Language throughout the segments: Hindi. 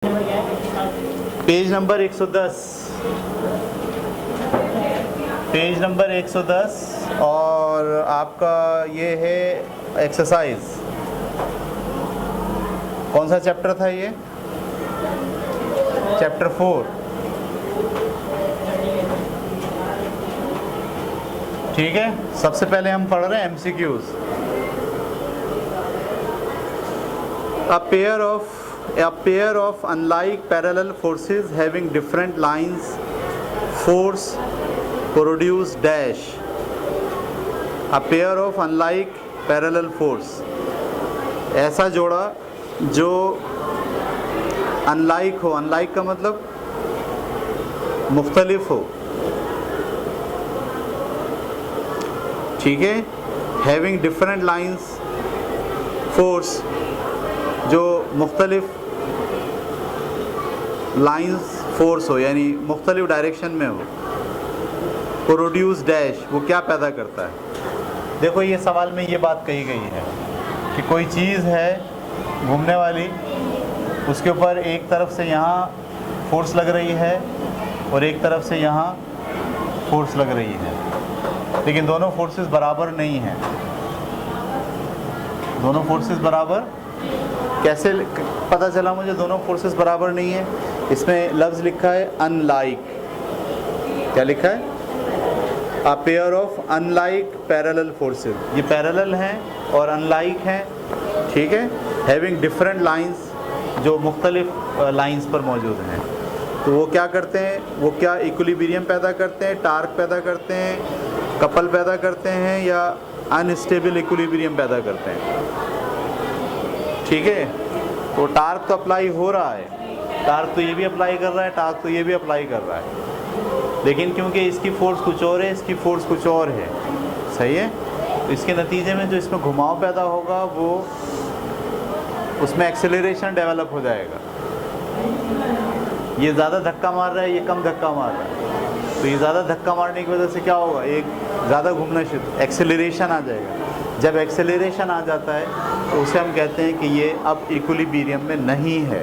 पेज नंबर 110, पेज नंबर 110 और आपका ये है एक्सरसाइज। कौन सा चैप्टर था ये? चैप्टर 4। ठीक है, सबसे पहले हम पढ़ रहे हैं MCQs। A pair of unlike parallel forces having different lines force produce dash. A pair of unlike parallel force, ऐसा जोड़ा जो unlike हो, unlike का मतलब मुख्तलिफ हो, ठीक है। having different lines force, जो मुख्तलिफ लाइंस फोर्स हो यानी मुख्तलिफ डायरेक्शन में हो। प्रोड्यूस डैश, वो क्या पैदा करता है? देखो ये सवाल में ये बात कही गई है कि कोई चीज़ है घूमने वाली, उसके ऊपर एक तरफ से यहाँ फोर्स लग रही है और एक तरफ से यहाँ फोर्स लग रही है, लेकिन दोनों फोर्सेस बराबर नहीं हैं। दोनों फोर्सेस बराबर कैसे पता चला मुझे दोनों फोर्सेस बराबर नहीं है? इसमें लफ्ज़ लिखा है अनलाइक। क्या लिखा है? A pair of unlike parallel forces. ये पैरेलल हैं और अनलाइक हैं, ठीक है। हैविंग डिफरेंट लाइंस, जो मुख्तलिफ लाइंस पर मौजूद हैं। तो वो क्या करते हैं? वो क्या इक्विलिब्रियम पैदा करते हैं, टार्क पैदा करते हैं, कपल पैदा करते हैं, या अनस्टेबल इक्विलिब्रियम पैदा करते हैं, ठीक है। तो टार्क तो अप्लाई हो रहा है, टार्क तो ये भी अप्लाई कर रहा है, टार्क तो ये भी अप्लाई कर रहा है, लेकिन क्योंकि इसकी फोर्स कुछ और है, इसकी फोर्स कुछ और है, सही है। तो इसके नतीजे में जो इसमें घुमाव पैदा होगा वो उसमें एक्सेलरेशन डेवलप हो जाएगा। ये ज़्यादा धक्का मार रहा है, ये कम धक्का मार रहा है, तो ये ज़्यादा धक्का मारने की वजह से क्या होगा? एक ज़्यादा घूमना शुरू, एक्सेलरेशन आ जाएगा। जब एक्सेलरेशन आ जाता है तो उसे हम कहते हैं कि ये अब इक्विलिब्रियम में नहीं है।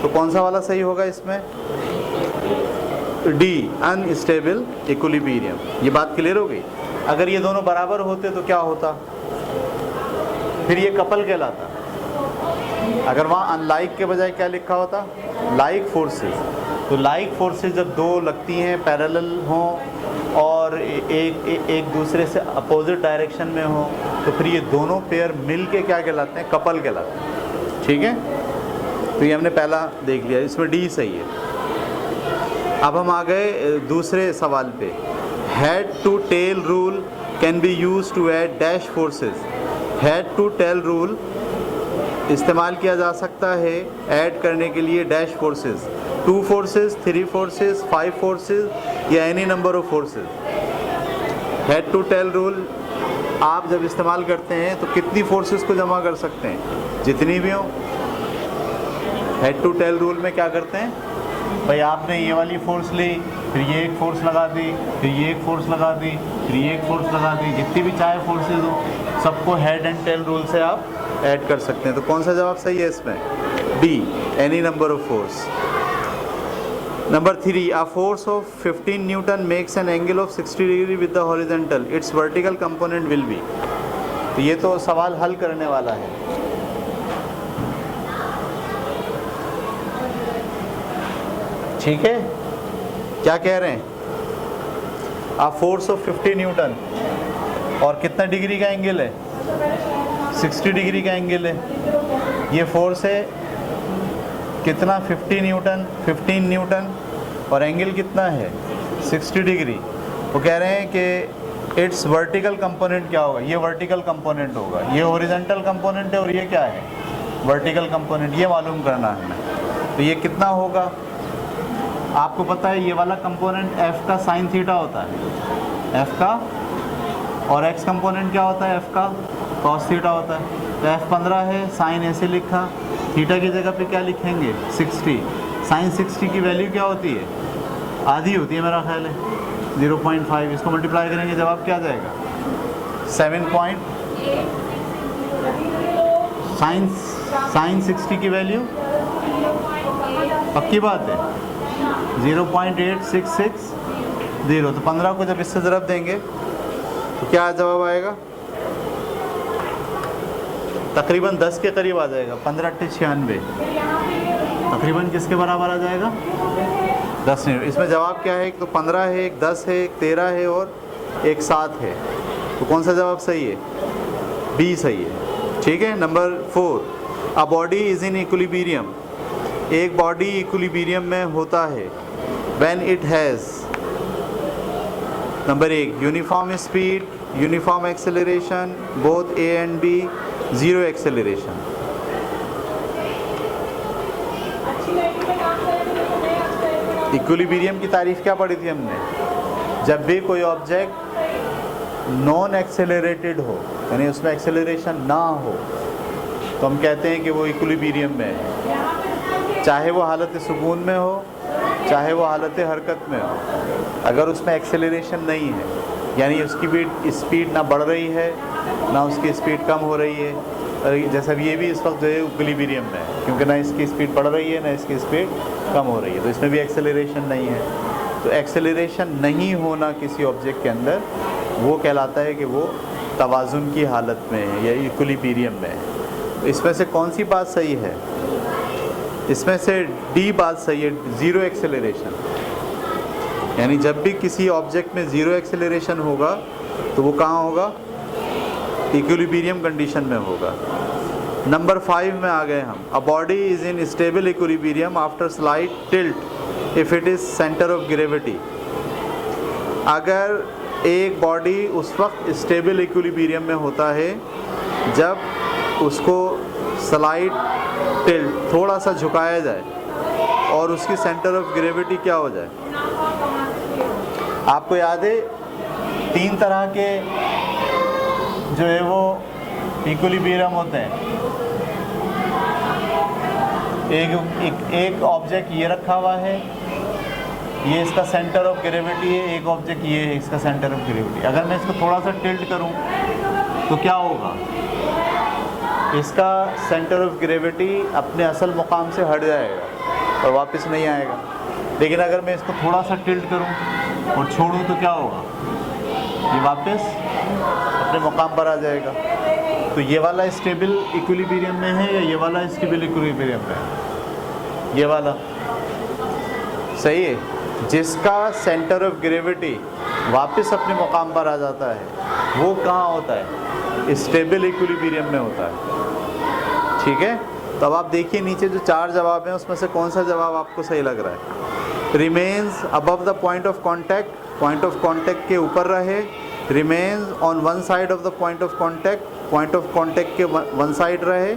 तो कौन सा वाला सही होगा इसमें? D, unstable equilibrium. ये बात क्लियर हो गई? अगर ये दोनों बराबर होते तो क्या होता? फिर ये कपल कहलाता। अगर वहाँ अनलाइक के बजाय क्या लिखा होता? Like forces. तो लाइक फोर्सेस जब दो लगती हैं, पैरेलल हों और एक दूसरे से अपोजिट डायरेक्शन में हो, तो फिर ये दोनों पेयर मिल के क्या कहलाते हैं? कपल कहलाते हैं, ठीक है। तो ये हमने पहला देख लिया, इसमें डी सही है। अब हम आ गए दूसरे सवाल पे। Head to tail rule can be use to add dash forces. Head to tail rule इस्तेमाल किया जा सकता है ऐड करने के लिए dash forces. 2 forces, 3 forces, 5 forces या any number of forces. Head to tail rule आप जब इस्तेमाल करते हैं तो कितनी फोर्सेस को जमा कर सकते हैं? जितनी भी हो। हेड टू टेल रूल में क्या करते हैं भाई? आपने ये वाली फोर्स ली, फिर ये एक फोर्स लगा दी, फिर ये एक फोर्स लगा दी, फिर ये एक फोर्स लगा दी, जितनी भी चाहे फोर्सेस हो सबको हेड एंड टेल रूल से आप ऐड कर सकते हैं। तो कौन सा जवाब सही है इसमें? D, any number of force. Number 3, a force of 15 Newton makes an angle of 60 degree with the horizontal. Its vertical component will be. तो ये तो सवाल हल करने वाला है। ठीक है, क्या कह रहे हैं? a force of 50 न्यूटन और कितना डिग्री का एंगल है? 60 डिग्री का एंगल है। ये फोर्स है कितना? 15 न्यूटन और एंगल कितना है? 60 डिग्री। वो कह रहे हैं कि इट्स वर्टिकल कंपोनेंट क्या होगा? ये वर्टिकल कंपोनेंट होगा, ये हॉरिजॉन्टल कंपोनेंट है और ये क्या है? Vertical component. ये मालूम करना है हमें। तो ये कितना होगा? आपको पता है ये वाला कंपोनेंट F का साइन थीटा होता है, F का, और X कंपोनेंट क्या होता है? F का कॉस थीटा होता है। तो F 15 है, साइन ऐसे लिखा, थीटा की जगह पे क्या लिखेंगे? 60। साइन 60 की वैल्यू क्या होती है? आधी होती है मेरा ख्याल है, 0.5। इसको मल्टीप्लाई करेंगे, जवाब क्या आ जाएगा? 7 पॉइंट। साइन 60 की वैल्यू पक्की बात है 0.8660, तो 15 को जब इससे ज़रब देंगे तो क्या जवाब आएगा? तकरीबन 10 के करीब आ जाएगा। 15 × 96 तकरीबन किसके बराबर आ जाएगा? 10 नहीं। इसमें जवाब क्या है? एक तो 15 है, एक 10 है, एक 13 है और एक 7 है। तो कौन सा जवाब सही है? बी सही है। ठीक है। Number 4, a body is in equilibrium. एक बॉडी इक्विलिब्रियम में होता है when it has number 1 uniform speed, uniform acceleration, both A and B, zero acceleration. Equilibrium की तारीफ क्या पढ़ी थी हमने? जब भी कोई ऑब्जेक्ट नॉन एक्सेलरेटेड हो, यानी उसमें एक्सेलरेशन ना हो, तो हम कहते हैं कि वो इक्विलिब्रियम में है। चाहे वो हालत सुकून में हो, चाहे वो हालत हरकत में हो, अगर उसमें एक्सेलरेशन नहीं है, यानी उसकी स्पीड ना बढ़ रही है ना उसकी स्पीड कम हो रही है, जैसा ये भी इस वक्त जो है इक्विलिब्रियम में है, क्योंकि ना इसकी स्पीड बढ़ रही है ना इसकी स्पीड कम हो रही है, तो इसमें भी एक्सेलरेशन नहीं है। तो एक्सेलरेशन नहीं होना किसी ऑब्जेक्ट के अंदर वो कहलाता है कि वो तवाज़ुन की हालत में है या इक्विलिब्रियम में है। तो इसमें से कौन सी बात सही है? इसमें से डी बात सही है, ज़ीरो एक्सेलरेशन। यानी जब भी किसी ऑब्जेक्ट में ज़ीरो एक्सेलरेशन होगा तो वो कहाँ होगा? इक्विलिब्रियम कंडीशन में होगा। नंबर 5 में आ गए हम। अ body is in stable equilibrium after slight tilt if it is centre of gravity. अगर एक बॉडी उस वक्त स्टेबल इक्विलिब्रियम में होता है जब उसको स्लाइड टिल्ट थोड़ा सा झुकाया जाए और उसकी सेंटर ऑफ ग्रेविटी क्या हो जाए। आपको याद है 3 तरह के जो है वो इक्विलिब्रियम होते हैं। एक ऑब्जेक्ट ये रखा हुआ है, ये इसका सेंटर ऑफ ग्रेविटी है, एक ऑब्जेक्ट ये है इसका सेंटर ऑफ ग्रेविटी। अगर मैं इसको थोड़ा सा टिल्ट करूं तो क्या होगा? इसका सेंटर ऑफ ग्रेविटी अपने असल मुकाम से हट जाएगा और वापस नहीं आएगा। लेकिन अगर मैं इसको थोड़ा सा टिल्ट करूं और छोड़ूं तो क्या होगा? ये वापस अपने मुकाम पर आ जाएगा। तो ये वाला स्टेबल इक्विलिब्रियम में है या ये वाला स्टेबल इक्विलिब्रियम में है? ये वाला सही है। जिसका सेंटर ऑफ ग्रेविटी वापस अपने मुकाम पर आ जाता है वो कहाँ होता है? स्टेबल इक्विलिब्रियम में होता है। ठीक है। तो अब आप देखिए नीचे जो 4 जवाब हैं उसमें से कौन सा जवाब आपको सही लग रहा है? Remains above the point of contact, point of contact के ऊपर रहे। Remains on one side of the point of contact, point of contact के वन साइड रहे।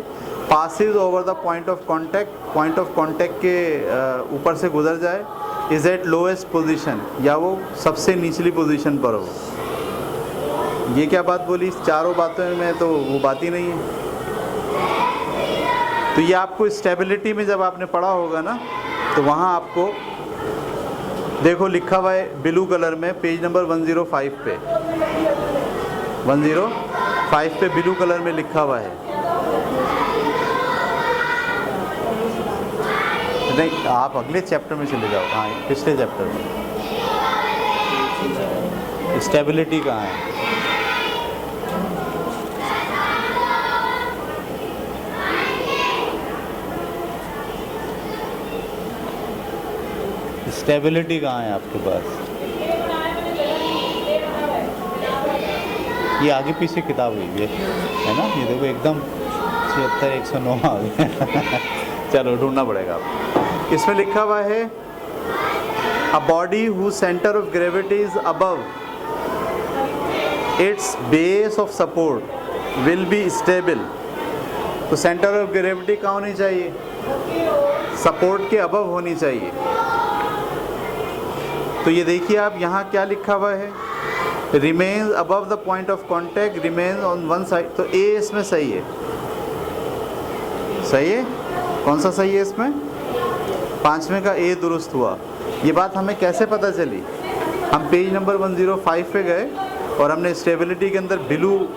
Passes over the point of contact, point of contact के ऊपर से गुजर जाए। इज़ एट लोएस्ट पोजीशन, या वो सबसे निचली पोजीशन पर हो। ये क्या बात बोली? इस चारों बातों में तो वो बात ही नहीं है। तो ये आपको स्टेबिलिटी में जब आपने पढ़ा होगा ना, तो वहाँ आपको देखो लिखा हुआ है ब्लू कलर में पेज नंबर 105 पे, 105 पे ब्लू कलर में लिखा हुआ है। नहीं, आप अगले चैप्टर में चले जाओ। हाँ, पिछले चैप्टर में स्टेबिलिटी कहाँ है? स्टेबिलिटी कहाँ है आपके पास? ये आगे पीछे किताब हुई है ना, ये देखो एकदम 76 109 आ गया। चलो ढूंढना पड़ेगा आपको। इसमें लिखा हुआ है a body who centre of gravity is above it's base of support will be stable. तो सेंटर ऑफ ग्रेविटी कहाँ होनी चाहिए? सपोर्ट के अबव होनी चाहिए। तो ये देखिए आप यहाँ क्या लिखा हुआ है? Remains above the point of contact, remains on one side. तो ए इसमें सही है। सही है। कौन सा सही है इसमें? 5वें का ए दुरुस्त हुआ। ये बात हमें कैसे पता चली? हम पेज नंबर 105 पे गए और हमने स्टेबिलिटी के अंदर ब्लू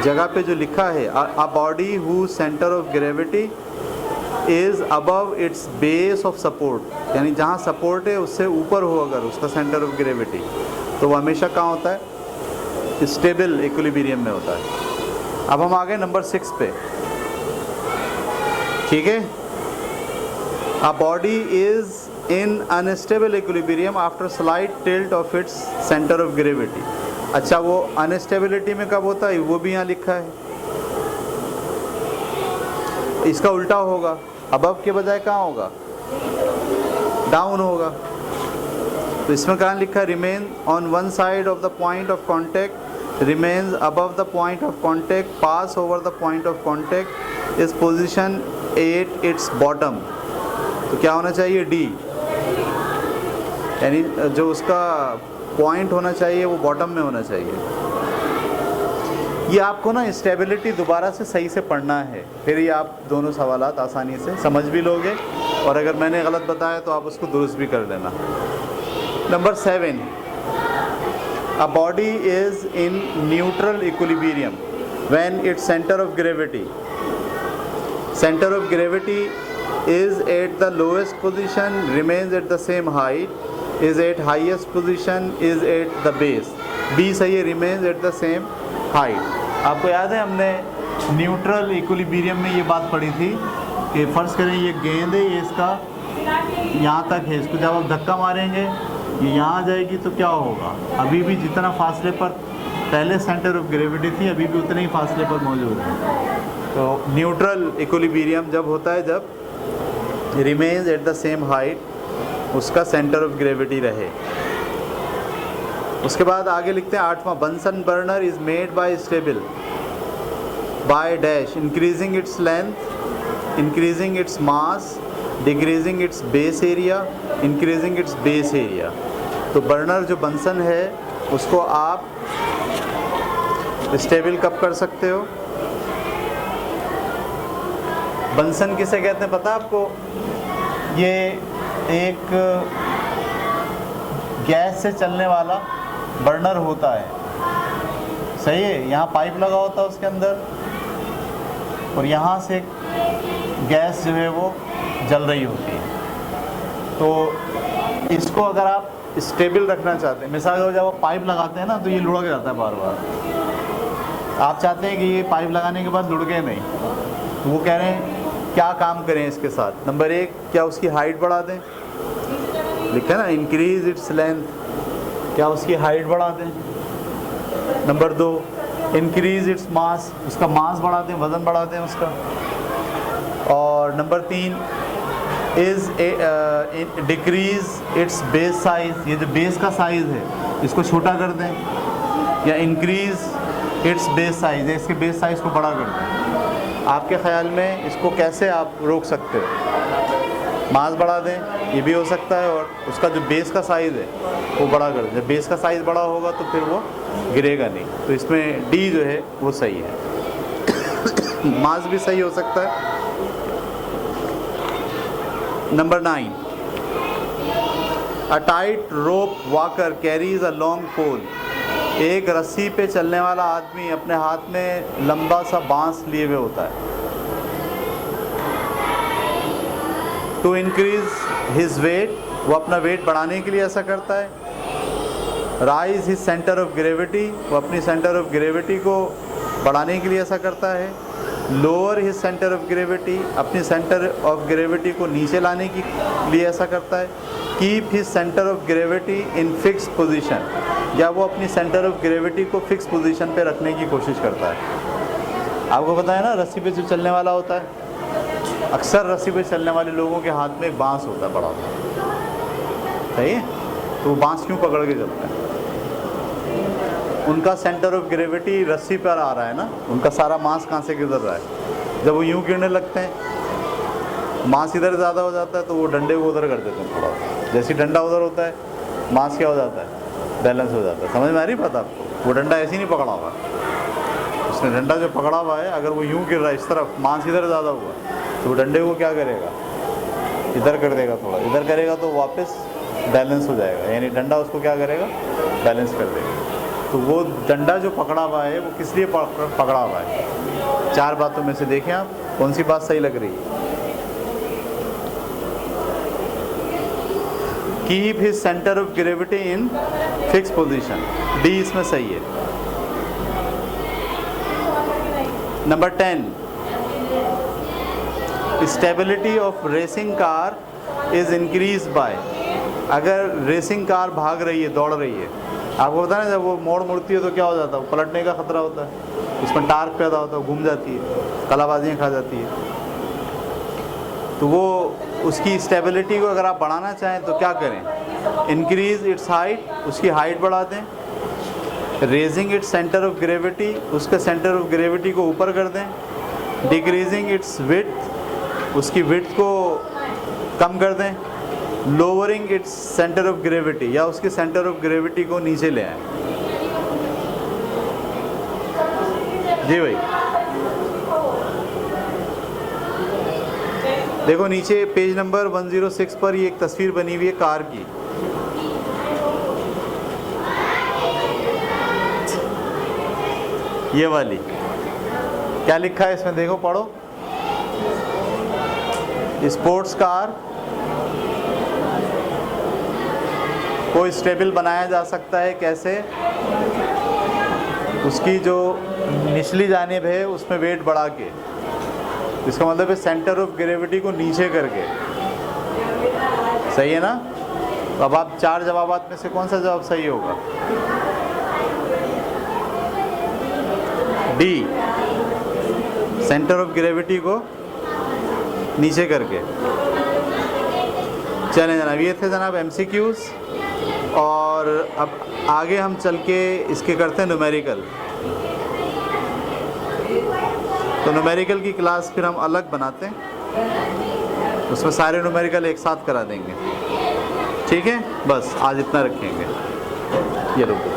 जगह पे जो लिखा है a body who centre of gravity is above it's base of support, यानी जहाँ सपोर्ट है उससे ऊपर हो अगर उसका सेंटर ऑफ ग्रेविटी, तो वो हमेशा कहाँ होता है? स्टेबल इक्विलिब्रियम में होता है। अब हम आ गए नंबर 6 पे, ठीक है। अ body is in unstable equilibrium after slight tilt of its centre of gravity. अच्छा, वो अनस्टेबिलिटी में कब होता है? वो भी यहाँ लिखा है। इसका उल्टा होगा, अबव के बजाय कहाँ होगा? डाउन होगा। तो इसमें कहाँ लिखा है? Remain on one side of the point of contact, remains above the point of contact, pass over the point of contact, is position at its bottom. तो क्या होना चाहिए? डी, यानी जो उसका पॉइंट होना चाहिए वो बॉटम में होना चाहिए। ये आपको ना स्टेबिलिटी दोबारा से सही से पढ़ना है, फिर ये आप दोनों सवालात आसानी से समझ भी लोगे, और अगर मैंने गलत बताया तो आप उसको दुरुस्त भी कर लेना। Number 7, a body is in neutral equilibrium when its centre of gravity is at the lowest position, remains at the same height, is at highest position, is at the base. B सही है, remains at the same height। आपको याद है हमने न्यूट्रल इक्विलिब्रियम में ये बात पढ़ी थी कि फ़र्ज़ करें ये गेंद है, ये इसका यहाँ तक है, इसको जब आप धक्का मारेंगे ये यहाँ आ जाएगी तो क्या होगा? अभी भी जितना फासले पर पहले सेंटर ऑफ ग्रेविटी थी, अभी भी उतने ही फासले पर मौजूद है। तो न्यूट्रल इक्विलिब्रियम जब होता है जब remains at the same height, उसका सेंटर ऑफ ग्रेविटी रहे। उसके बाद आगे लिखते हैं 8वां, Bunsen burner is made by stable by dash, increasing its length, increasing its mass, decreasing its base area, increasing its base area. तो बर्नर जो बंसन है उसको आप स्टेबल कब कर सकते हो? बंसन किसे कहते हैं पता आपको? ये एक गैस से चलने वाला बर्नर होता है, सही है। यहाँ पाइप लगा होता है उसके अंदर, और यहाँ से गैस जो है वो जल रही होती है। तो इसको अगर आप स्टेबल रखना चाहते हैं, मिसाल के जब आप पाइप लगाते हैं ना तो ये लुढ़क जाता है बार बार। आप चाहते हैं कि ये पाइप लगाने के बाद लुढ़के नहीं, तो वो कह रहे हैं क्या काम करें इसके साथ? नंबर 1, क्या उसकी हाइट बढ़ा दें, लिखा है ना इंक्रीज इट्स लेंथ, क्या उसकी हाइट बढ़ा दें। नंबर 2, इंक्रीज इट्स मास, उसका मास बढ़ा दें, वज़न बढ़ा दें उसका। और number 3, is decrease its base size, ये जो बेस का साइज़ है इसको छोटा कर दें, या इंक्रीज इट्स बेस साइज़, इसके बेस साइज़ को बड़ा कर दें। आपके ख्याल में इसको कैसे आप रोक सकते हो? मास बढ़ा दें, ये भी हो सकता है, और उसका जो बेस का साइज़ है वो बड़ा कर दें। जब बेस का साइज़ बड़ा होगा तो फिर वो गिरेगा नहीं। तो इसमें डी जो है वो सही है। मास भी सही हो सकता है। Number 9, a tight rope walker carries a long pole. एक रस्सी पे चलने वाला आदमी अपने हाथ में लंबा सा बांस लिए हुए होता है। टू इंक्रीज हिज वेट, वो अपना वेट बढ़ाने के लिए ऐसा करता है। Rise his centre of gravity, वो अपनी सेंटर ऑफ ग्रेविटी को बढ़ाने के लिए ऐसा करता है। Lower his centre of gravity, अपनी सेंटर ऑफ ग्रेविटी को नीचे लाने के लिए ऐसा करता है। Keep his centre of gravity in fix position, या वो अपनी सेंटर ऑफ ग्रेविटी को फिक्स पोजीशन पे रखने की कोशिश करता है। आपको पता है ना रस्सी पे जो चलने वाला होता है, अक्सर रस्सी पे चलने वाले लोगों के हाथ में एक बांस होता है, बड़ा सही है। तो वो बांस क्यों पकड़ के चलते हैं? उनका सेंटर ऑफ ग्रेविटी रस्सी पर आ रहा है ना, उनका सारा मास कहाँ से गुजर रहा है। जब वो यूँ गिरने लगते हैं, मास इधर ज़्यादा हो जाता है तो वो डंडे को उधर कर देते हैं थोड़ा। जैसे डंडा उधर होता है, मास क्या हो जाता है? बैलेंस हो जाता है। समझ में आ रही बात आपको? वो डंडा ऐसे ही नहीं पकड़ा हुआ, उसने डंडा जो पकड़ा हुआ है, अगर वो यूँ गिर रहा है इस तरफ, मास इधर ज़्यादा हुआ तो वो डंडे को क्या करेगा? इधर कर देगा, थोड़ा इधर करेगा तो वापस बैलेंस हो जाएगा, यानी डंडा उसको क्या करेगा? बैलेंस कर देगा। तो वो डंडा जो पकड़ा हुआ है वो किस लिए पकड़ा हुआ है? 4 बातों में से देखें आप, कौन सी बात सही लग रही है? Keep his centre of gravity in fix position, D इसमें सही है। Number 10, stability of racing car is increase by, अगर रेसिंग कार भाग रही है, दौड़ रही है, आपको पता है ना जब वो मोड़ मुड़ती है तो क्या हो जाता है, पलटने का खतरा होता है, उसमें टार्क पैदा होता है, घूम जाती है, कलाबाजियाँ खा जाती है। तो वो उसकी स्टेबिलिटी को अगर आप बढ़ाना चाहें तो क्या करें, इंक्रीज इट्स हाइट, उसकी हाइट बढ़ा दें, raising its centre of gravity, उसके सेंटर ऑफ ग्रेविटी को ऊपर कर दें, डिक्रीजिंग इट्स विड्थ, उसकी विड्थ को कम कर दें, lowering its centre of gravity, या उसके सेंटर ऑफ ग्रेविटी को नीचे ले आए। जी भाई देखो नीचे पेज नंबर 106 पर ये एक तस्वीर बनी हुई है कार की। ये वाली क्या लिखा है इसमें, देखो पढ़ो, स्पोर्ट्स कार को स्टेबल बनाया जा सकता है कैसे, उसकी जो निचली जानिब है उसमें वेट बढ़ा के, इसका मतलब है सेंटर ऑफ ग्रेविटी को नीचे करके, सही है ना। तो अब आप 4 जवाबात में से कौन सा जवाब सही होगा, डी, सेंटर ऑफ ग्रेविटी को नीचे करके। चलें जनाब, ये थे जनाब MCQs, और अब आगे हम चल के इसके करते हैं न्यूमेरिकल। तो न्यूमेरिकल की क्लास फिर हम अलग बनाते हैं, उसमें सारे न्यूमेरिकल एक साथ करा देंगे, ठीक है। बस आज इतना रखेंगे, ये रुको।